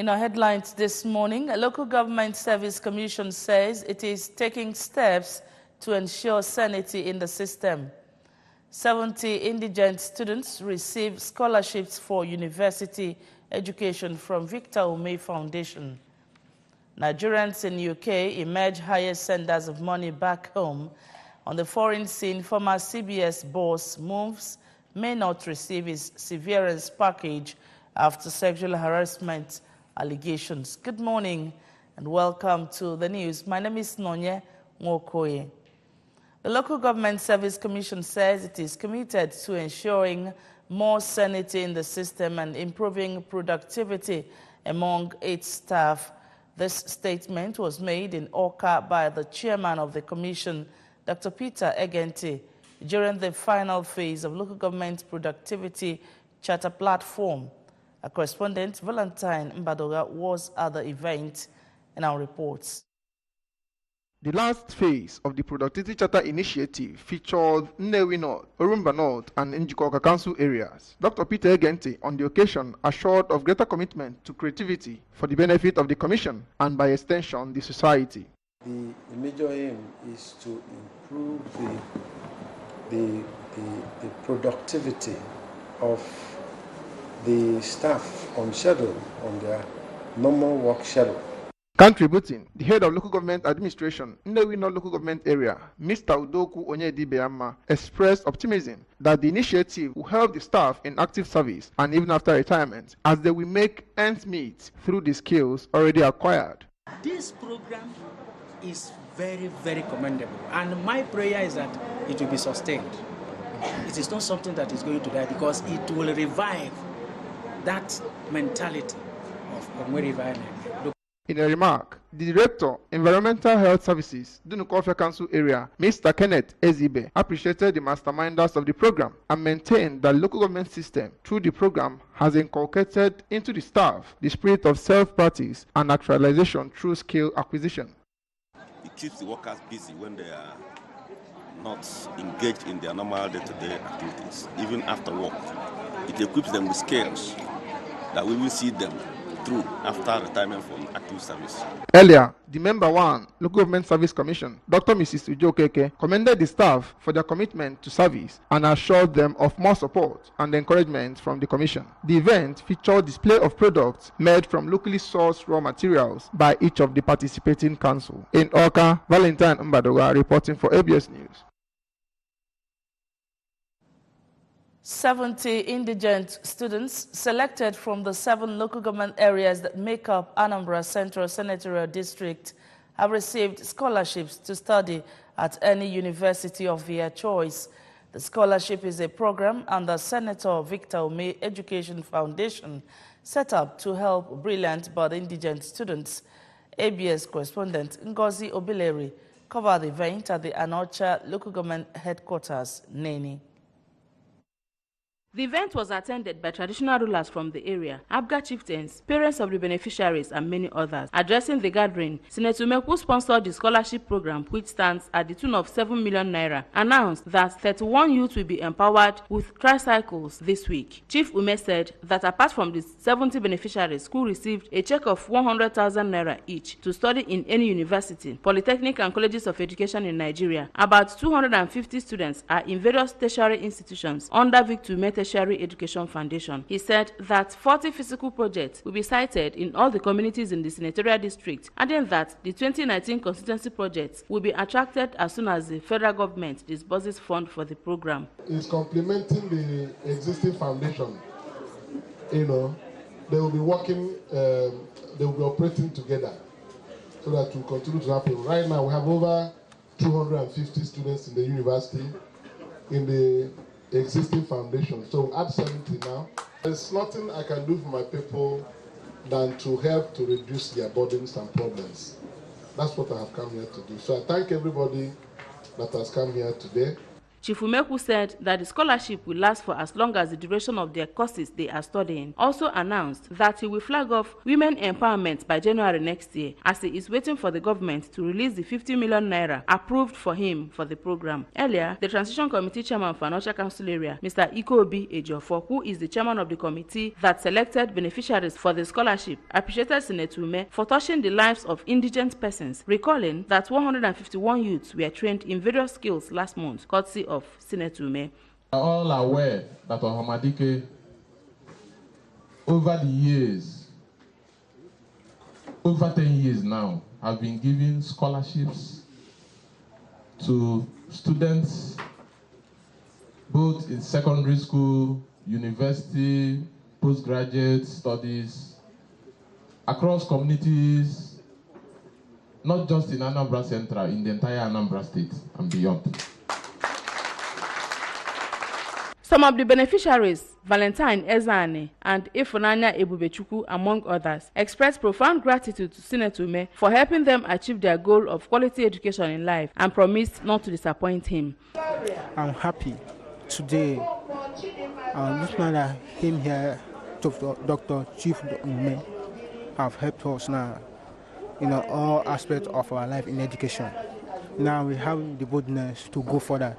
In our headlines this morning, a local government service commission says it is taking steps to ensure sanity in the system. 70 indigent students receive scholarships for university education from Victor Ume Foundation. Nigerians in UK emerge highest senders of money back home. On the foreign scene, former CBS boss moves may not receive his severance package after sexual harassment allegations. Good morning and welcome to the news. My name is Nonye Nwokoye. The Local Government Service Commission says it is committed to ensuring more sanity in the system and improving productivity among its staff. This statement was made in Awka by the chairman of the commission, Dr. Peter Egenti, during the final phase of Local Government Productivity Charter Platform. Our correspondent, Valentine Mbadoga, was at the event in our reports. The last phase of the Productivity Charter Initiative featured Nnewi North, Orumba North, and Njikoka Council areas. Dr. Peter Egenti, on the occasion, assured of greater commitment to creativity for the benefit of the Commission and, by extension, the society. The major aim is to improve the productivity of the staff on schedule, on their normal work schedule. Contributing, the head of local government administration, Nnewi North local government area, Mr. Udoku Onyedibeama, expressed optimism that the initiative will help the staff in active service and even after retirement, as they will make ends meet through the skills already acquired. This program is very, very commendable, and my prayer is that it will be sustained. It is not something that is going to die, because it will revive that mentality of Omweriva. In a remark, the Director, Environmental Health Services, Dunukofia Council Area, Mr. Kenneth Ezibe, appreciated the masterminders of the program and maintained that the local government system, through the program, has inculcated into the staff the spirit of self-practice and naturalization through skill acquisition. It keeps the workers busy when they are not engaged in their normal day-to-day activities, even after work. It equips them with skills that we will see them through after retirement from active service. Earlier, the Member 1, Local Government Service Commission, Dr. Mrs. Ujo Keke, commended the staff for their commitment to service and assured them of more support and encouragement from the Commission. The event featured display of products made from locally sourced raw materials by each of the participating councils. In Awka, Valentine Mbadoga reporting for ABS News. 70 indigent students selected from the 7 local government areas that make up Anambra Central Senatorial District have received scholarships to study at any university of their choice. The scholarship is a program under Senator Victor Ume Education Foundation set up to help brilliant but indigent students. ABS correspondent Ngozi Obileri covered the event at the Anocha Local Government Headquarters, Neni. The event was attended by traditional rulers from the area, Abga chieftains, parents of the beneficiaries, and many others. Addressing the gathering, Senator Ume, sponsored the scholarship program, which stands at the tune of 7 million naira, announced that 31 youths will be empowered with tricycles this week. Chief Ume said that apart from the 70 beneficiaries who received a check of 100,000 naira each to study in any university, polytechnic, and colleges of education in Nigeria, about 250 students are in various tertiary institutions under Victor Ume Tertiary Education Foundation. He said that 40 physical projects will be cited in all the communities in the senatorial district, adding that the 2019 constituency projects will be attracted as soon as the federal government disburses funds for the program. It's complementing the existing foundation. They will be working, they will be operating together so that will continue to happen. Right now, we have over 250 students in the university in the existing foundation. So we'll add 70 now. There's nothing I can do for my people than to help to reduce their burdens and problems. That's what I have come here to do. So I thank everybody that has come here today. Chief Umeku said that the scholarship will last for as long as the duration of their courses they are studying. Also announced that he will flag off women empowerment by January next year, as he is waiting for the government to release the 50 million naira approved for him for the program. Earlier, the Transition Committee Chairman for Anocha Council Area, Mr. Ikobi Ejiofor, who is the chairman of the committee that selected beneficiaries for the scholarship, appreciated Senator Ume for touching the lives of indigent persons, recalling that 151 youths were trained in various skills last month, courtesy of Senator Ume. We are all aware that Ohamadike, over the years, over 10 years now, have been giving scholarships to students both in secondary school, university, postgraduate studies, across communities, not just in Anambra Central, in the entire Anambra State and beyond. Some of the beneficiaries, Valentine Ezane and Ifunanya Ebubechukwu, among others, expressed profound gratitude to Senator Ume for helping them achieve their goal of quality education in life and promised not to disappoint him. I'm happy today. This man that came here, Dr. Chief Ume, have helped us now in all aspects of our life in education. Now we have the boldness to go further,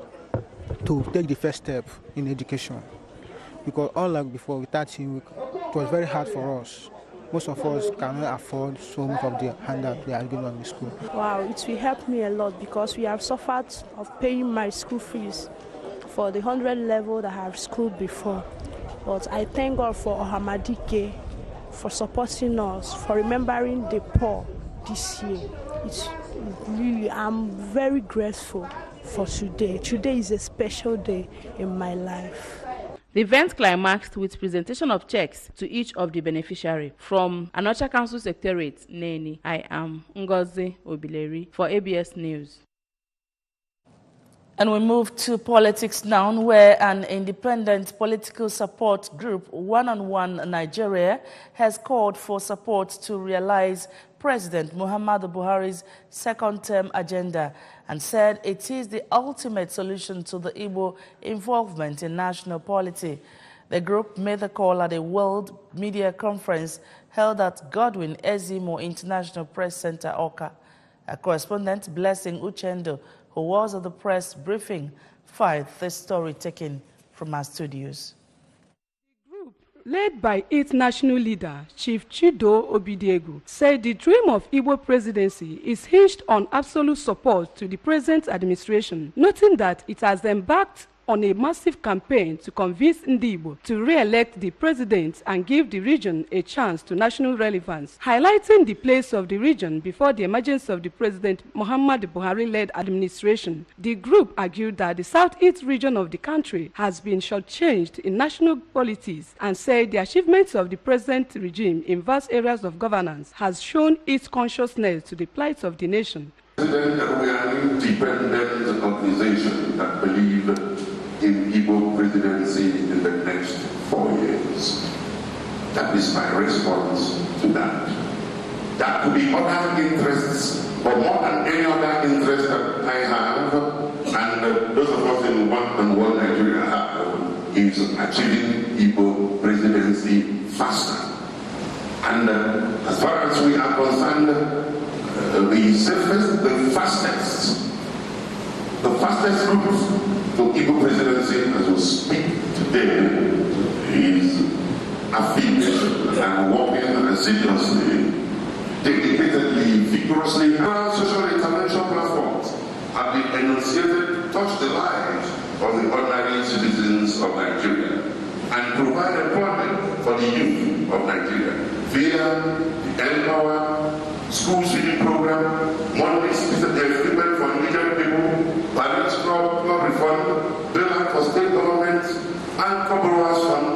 to take the first step in education. Because unlike before, without him, it was very hard for us. Most of us cannot afford so much of the handout they are given on the school. Wow, it will help me a lot because we have suffered of paying my school fees for the 100 level that I have schooled before. But I thank God for Ohamadike, for supporting us, for remembering the poor this year. It's really, I'm very grateful for today. Today is a special day in my life. The event climaxed with presentation of checks to each of the beneficiaries. From Anocha Council Secretariat, Neni, I am Ngozi Obileri for ABS News. And we move to politics now, where an independent political support group, One-on-One Nigeria, has called for support to realize President Muhammadu Buhari's second-term agenda and said it is the ultimate solution to the Igbo involvement in national polity. The group made the call at a World Media Conference held at Godwin Ezimo International Press Center, Oka. A correspondent, Blessing Uchendo, who was at the press briefing, filed this story taken from our studios. Led by its national leader, Chief Chido Obidiegu, said the dream of Igbo presidency is hinged on absolute support to the present administration, noting that it has embarked on a massive campaign to convince Igbo to re-elect the president and give the region a chance to national relevance, highlighting the place of the region before the emergence of the President Muhammadu Buhari-led administration. The group argued that the southeast region of the country has been shortchanged in national politics and said the achievements of the present regime in vast areas of governance has shown its consciousness to the plight of the nation. President, we are an independent organization that believe in Igbo presidency in the next 4 years. That is my response to that. That could be other interests, but more than any other interest that I have, and those of us in One-on-One Nigeria have, is achieving Igbo presidency faster. And as far as we are concerned, the safest, the fastest route to Igbo presidency as we speak today is affiliation and working assiduously, dedicatedly, vigorously. Our social intervention platforms have been enunciated to touch the lives of the ordinary citizens of Nigeria and provide employment for the youth of Nigeria via the Empower school feeding program, monthly equipment for indigent people, parents club refund, bill for state governments, and borrowers fund,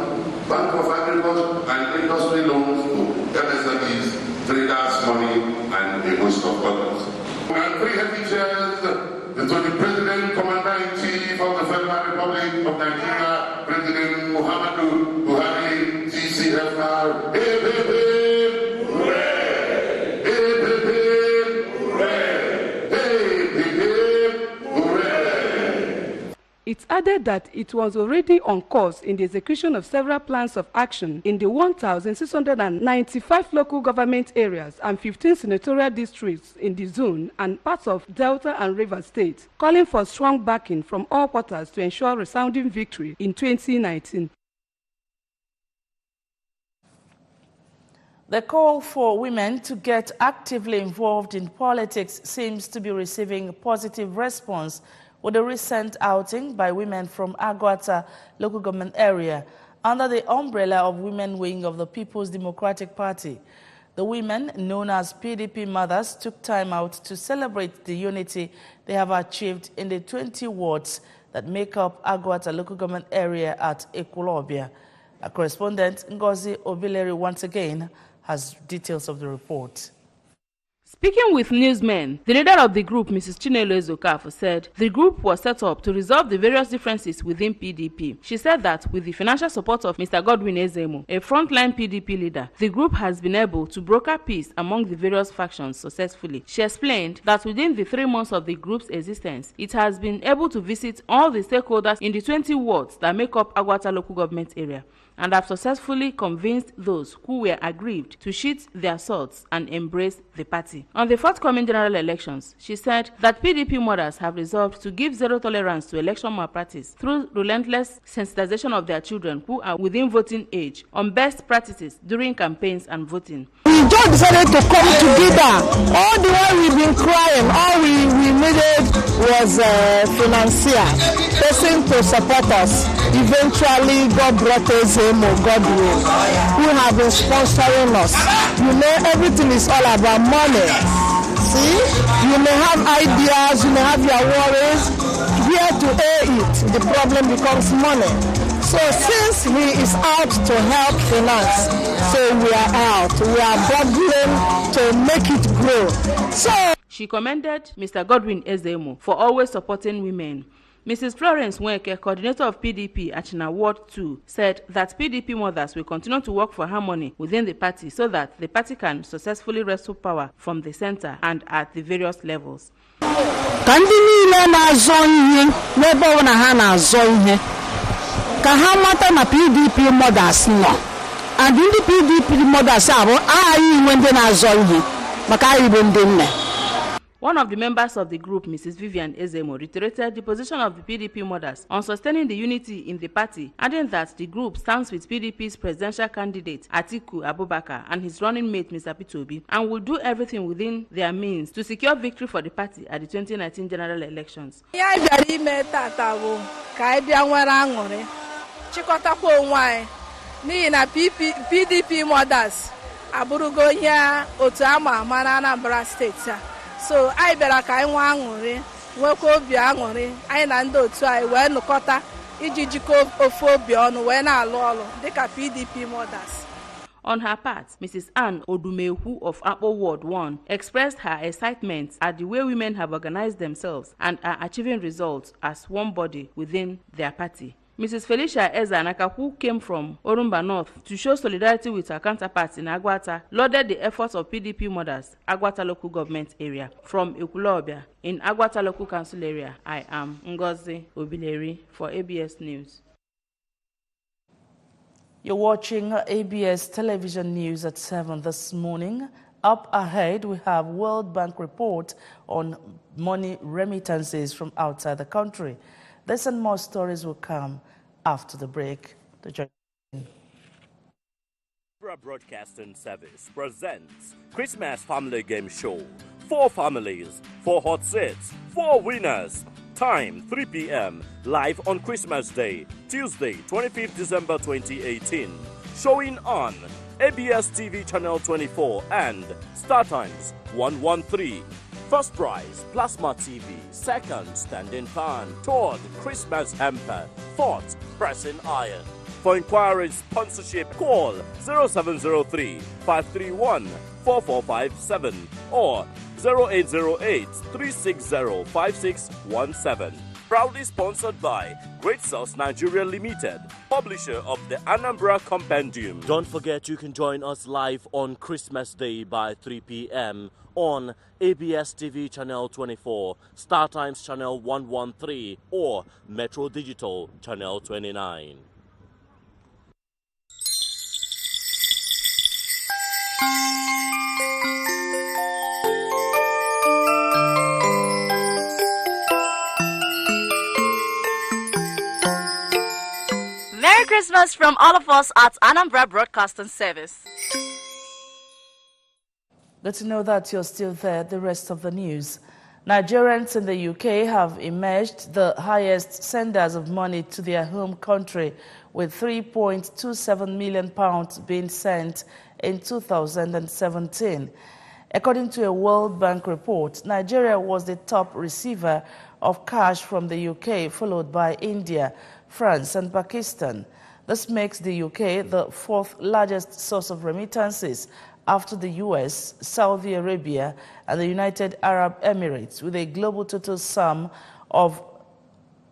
Bank of Agriculture and industry loans to MSMEs, traders money, and a host of others. And 3 heavy chairs to the President, Commander-in-Chief of the Federal Republic of Nigeria, President Muhammadu Buhari, GCFR, It added that it was already on course in the execution of several plans of action in the 1,695 local government areas and 15 senatorial districts in the zone and parts of Delta and River States, calling for strong backing from all quarters to ensure resounding victory in 2019. The call for women to get actively involved in politics seems to be receiving a positive response with a recent outing by women from Agwata local government area under the umbrella of Women Wing of the People's Democratic Party. The women, known as PDP mothers, took time out to celebrate the unity they have achieved in the 20 wards that make up Agwata local government area at Ekulobia. Our correspondent Ngozi Obileri once again has details of the report. Speaking with newsmen, the leader of the group, Mrs. Chinelo Ezokafo, said the group was set up to resolve the various differences within PDP. She said that with the financial support of Mr. Godwin Ezemo, a frontline PDP leader, the group has been able to broker peace among the various factions successfully. She explained that within the 3 months of the group's existence, it has been able to visit all the stakeholders in the 20 wards that make up Agwata local government area, and have successfully convinced those who were aggrieved to sheath their swords and embrace the party. On the forthcoming general elections, she said that PDP mothers have resolved to give zero tolerance to election malpractice through relentless sensitization of their children who are within voting age on best practices during campaigns and voting. We just decided to come together. All the while we've been crying, all we needed was financier, person to support us. Eventually, God brought us Godwin, who have been sponsoring us. You know, everything is all about money. See, you may have ideas, you may have your worries. Here to air it, the problem becomes money. So since he is out to help finance, so we are out. We are struggling to make it grow. So she commended Mr. Godwin Ezemo for always supporting women. Mrs. Florence Nweke, coordinator of PDP at China Ward 2, said that PDP mothers will continue to work for harmony within the party so that the party can successfully wrestle power from the center and at the various levels. PDP mothers no, and the PDP mothers are One of the members of the group, Mrs. Vivian Ezemo, reiterated the position of the PDP mothers on sustaining the unity in the party, adding that the group stands with PDP's presidential candidate, Atiku Abubakar, and his running mate, Mr. Pitobi, and will do everything within their means to secure victory for the party at the 2019 general elections. PDP mothers aburugo here otu ama mana Anambra State. So I bịara ka anyị nwa aṅụrị nwekwa obi aṅụrị anyị na ndị otu anyị wee nụkọta iji jikọ ofu obi ọnụ wee na-alụ ọrụ dịka PDP mothers. On her part, Mrs. Ann Odumehu of Apple Ward 1 expressed her excitement at the way women have organized themselves and are achieving results as one body within their party. Mrs. Felicia Ezanaka, who came from Orumba North to show solidarity with her counterparts in Agwata, lauded the efforts of PDP mothers, Agwata local government area. From Ekulobia, in Agwata local council area, I am Ngozi Obileri for ABS News. You're watching ABS television news at 7 this morning. Up ahead, we have World Bank report on money remittances from outside the country. This and more stories will come after the break. Anambra Broadcasting Service presents Christmas Family Game Show. 4 families, 4 hot seats, 4 winners. Time 3 p.m. live on Christmas Day, Tuesday, 25th December 2018. Showing on ABS TV Channel 24 and Star Times 113. First prize, Plasma TV. Second, Standing Fan. Third, Christmas Hamper. Fourth, Pressing Iron. For inquiries, sponsorship, call 0703-531-4457 or 0808-360-5617. Proudly sponsored by Great Source Nigeria Limited, publisher of the Anambra Compendium. Don't forget you can join us live on Christmas Day by 3 p.m. on ABS TV Channel 24, Star Times Channel 113, or Metro Digital Channel 29. Merry Christmas from all of us at Anambra Broadcasting Service. Good to know that you're still there. The rest of the news. Nigerians in the UK have emerged the highest senders of money to their home country, with £3.27 million being sent in 2017. According to a World Bank report, Nigeria was the top receiver of cash from the UK, followed by India, France and Pakistan. This makes the UK the fourth largest source of remittances after the US, Saudi Arabia and the United Arab Emirates, with a global total sum of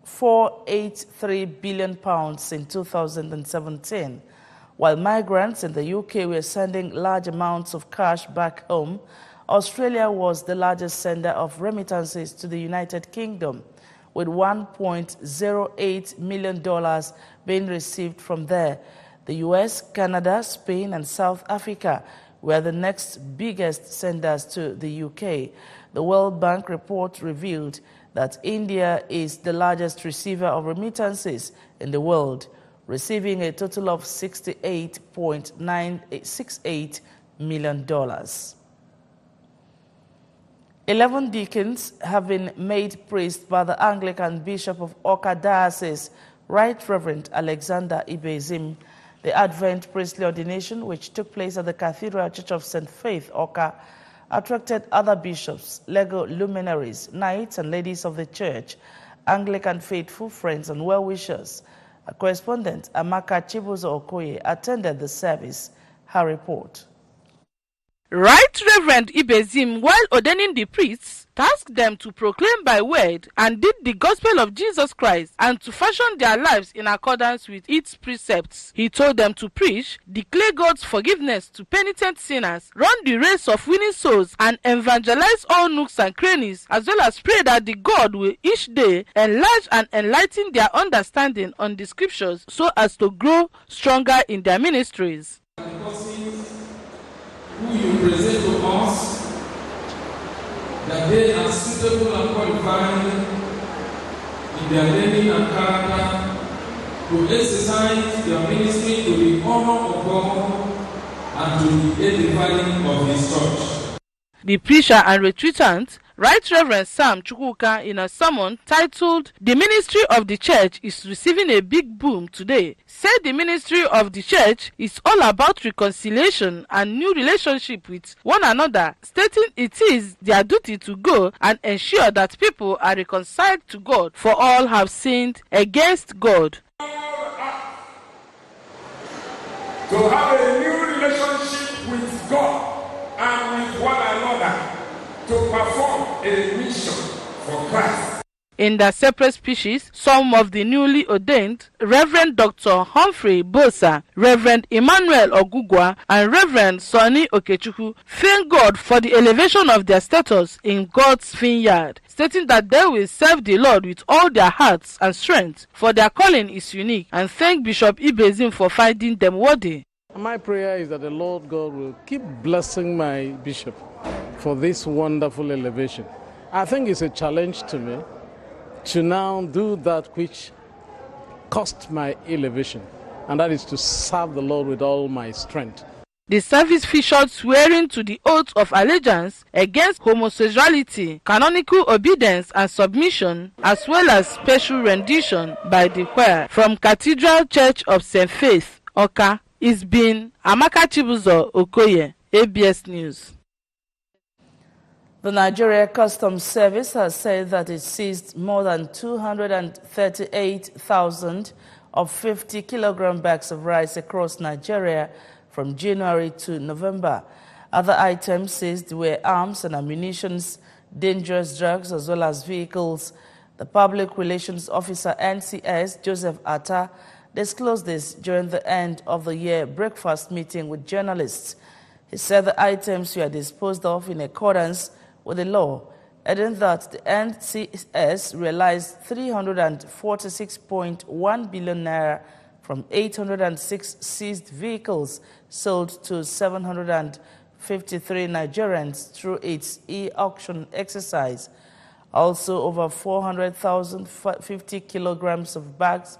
£483 billion in 2017. While migrants in the UK were sending large amounts of cash back home, Australia was the largest sender of remittances to the United Kingdom, with $1.08 million being received from there. The US, Canada, Spain and South Africa were the next biggest senders to the UK. The World Bank report revealed that India is the largest receiver of remittances in the world, receiving a total of $68.968 million. 11 deacons have been made priests by the Anglican Bishop of Awka Diocese, Right Reverend Alexander Ibezim. The Advent priestly ordination, which took place at the Cathedral Church of St. Faith, Awka, attracted other bishops, legal luminaries, knights and ladies of the church, Anglican faithful, friends and well-wishers. A correspondent, Amaka Chibuzo Okoye, attended the service. Her report. Right Reverend Ibezim, while ordaining the priests, tasked them to proclaim by word and did the gospel of Jesus Christ and to fashion their lives in accordance with its precepts. He told them to preach, declare God's forgiveness to penitent sinners, run the race of winning souls, and evangelize all nooks and crannies, as well as pray that the God will each day enlarge and enlighten their understanding on the scriptures so as to grow stronger in their ministries. Who you present to us, that they are suitable and qualified in their learning and character to exercise their ministry to the honor of God and to the edifying of His church. The preacher and retreatant, Right Reverend Sam Chukwuka, in a sermon titled "The Ministry of the Church is Receiving a Big Boom Today," said the ministry of the church is all about reconciliation and new relationship with one another, stating it is their duty to go and ensure that people are reconciled to God, for all have sinned against God. To have a new relationship with God and with one another, to perform a mission for Christ. In their separate speeches, some of the newly ordained, Reverend Dr. Humphrey Bosa, Reverend Emmanuel Ogugwa, and Reverend Sonny Okechukwu thank God for the elevation of their status in God's vineyard, stating that they will serve the Lord with all their hearts and strength, for their calling is unique, and thank Bishop Ibezim for finding them worthy. My prayer is that the Lord God will keep blessing my bishop for this wonderful elevation. I think it's a challenge to me to now do that which cost my elevation, and that is to serve the Lord with all my strength. The service featured swearing to the oath of allegiance against homosexuality, canonical obedience and submission, as well as special rendition by the choir from Cathedral Church of St. Faith, Awka. It's been Amaka Chibuzo Okoye, ABS News. The Nigeria Customs Service has said that it seized more than 238,000 of 50-kilogram bags of rice across Nigeria from January to November. Other items seized were arms and ammunition, dangerous drugs, as well as vehicles The Public Relations Officer NCS, Joseph Atta, disclosed this during the end-of-the-year breakfast meeting with journalists. He said the items were disposed of in accordance with the law, adding that the NCS realized 346.1 billion naira from 806 seized vehicles sold to 753 Nigerians through its e-auction exercise. Also, over 400,050 kilograms of bags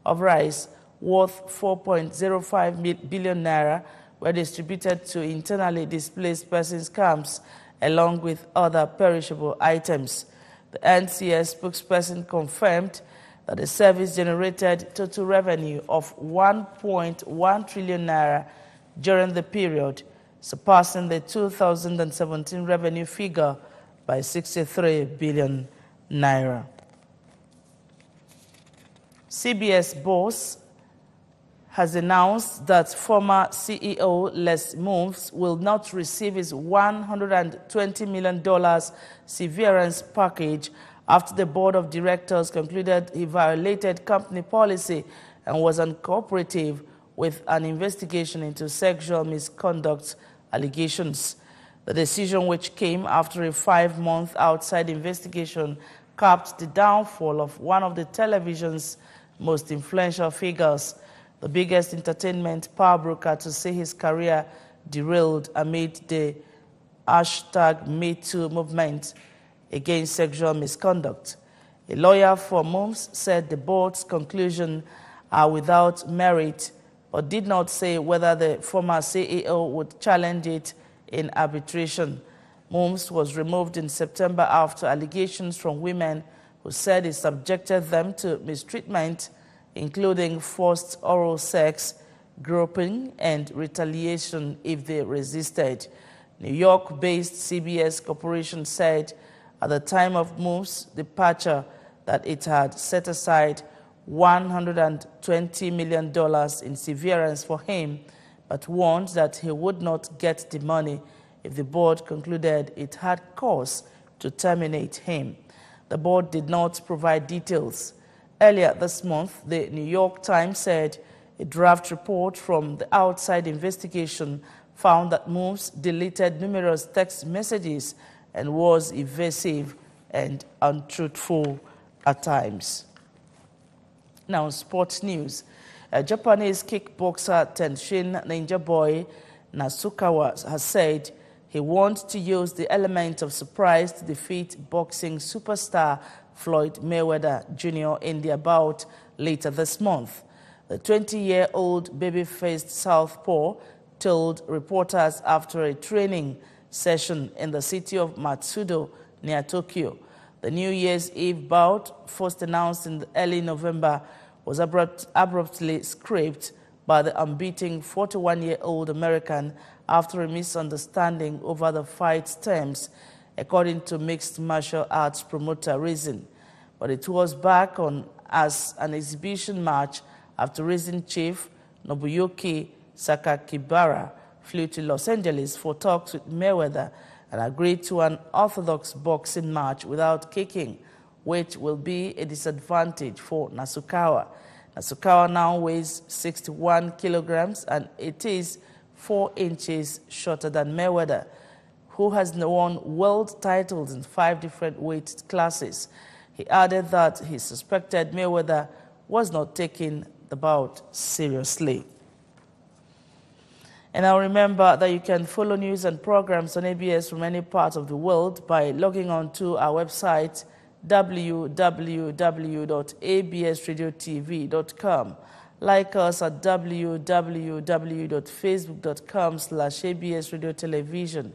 of rice worth 4.05 billion naira were distributed to internally displaced persons camps, along with other perishable items. The NCS spokesperson confirmed that the service generated total revenue of 1.1 trillion naira during the period, surpassing the 2017 revenue figure by 63 billion naira. CBS boss has announced that former CEO Les Moves will not receive his $120 million severance package after the board of directors concluded he violated company policy and was uncooperative with an investigation into sexual misconduct allegations. The decision, which came after a 5-month outside investigation, capped the downfall of one of the television's most influential figures, the biggest entertainment power broker to see his career derailed amid the #MeToo movement against sexual misconduct. A lawyer for Moves said the board's conclusions are without merit, but did not say whether the former CEO would challenge it in arbitration. Moves was removed in September after allegations from women who said he subjected them to mistreatment, including forced oral sex, groping, and retaliation if they resisted. New York-based CBS Corporation said at the time of Moves' departure that it had set aside $120 million in severance for him, but warned that he would not get the money if the board concluded it had cause to terminate him. The board did not provide details. Earlier this month, the New York Times said a draft report from the outside investigation found that Moves deleted numerous text messages and was evasive and untruthful at times. Now, sports news. Japanese kickboxer Tenshin Ninja Boy Nasukawa has said he wants to use the element of surprise to defeat boxing superstar Floyd Mayweather Jr. in the bout later this month. The 20-year-old baby-faced southpaw told reporters after a training session in the city of Matsudo near Tokyo. The New Year's Eve bout, first announced in early November, was abruptly scrapped by the unbeaten 41-year-old American after a misunderstanding over the fight's terms, according to mixed martial arts promoter Reason. But it was back on as an exhibition match after Reason chief Nobuyuki Sakakibara flew to Los Angeles for talks with Mayweather and agreed to an orthodox boxing match without kicking, which will be a disadvantage for Nasukawa. Nasukawa now weighs 61 kilograms and it is 4 inches shorter than Mayweather, who has won world titles in 5 different weight classes. He added that he suspected Mayweather was not taking the bout seriously. And now remember that you can follow news and programs on ABS from any part of the world by logging on to our website www.absradiotv.com. Like us at www.facebook.com/absradiotelevision. You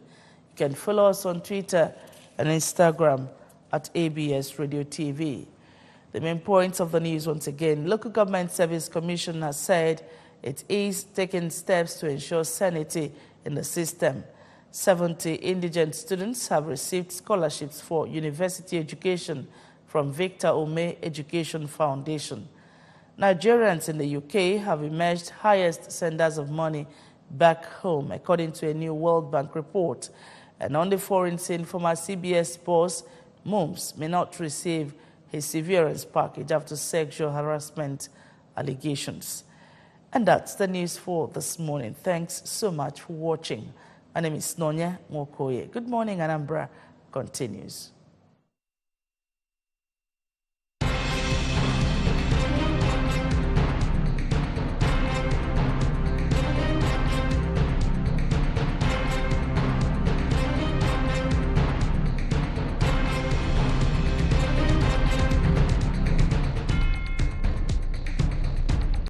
can follow us on Twitter and Instagram at ABS Radio TV. The main points of the news once again. Local Government Service Commission has said it is taking steps to ensure sanity in the system. 70 indigent students have received scholarships for university education from Victor Ome Education Foundation. Nigerians in the UK have emerged highest senders of money back home, according to a new World Bank report. And on the foreign scene, former CBS boss Moves may not receive his severance package after sexual harassment allegations. And that's the news for this morning. Thanks so much for watching. My name is Nonya Mokoye. Good morning, Anambra continues.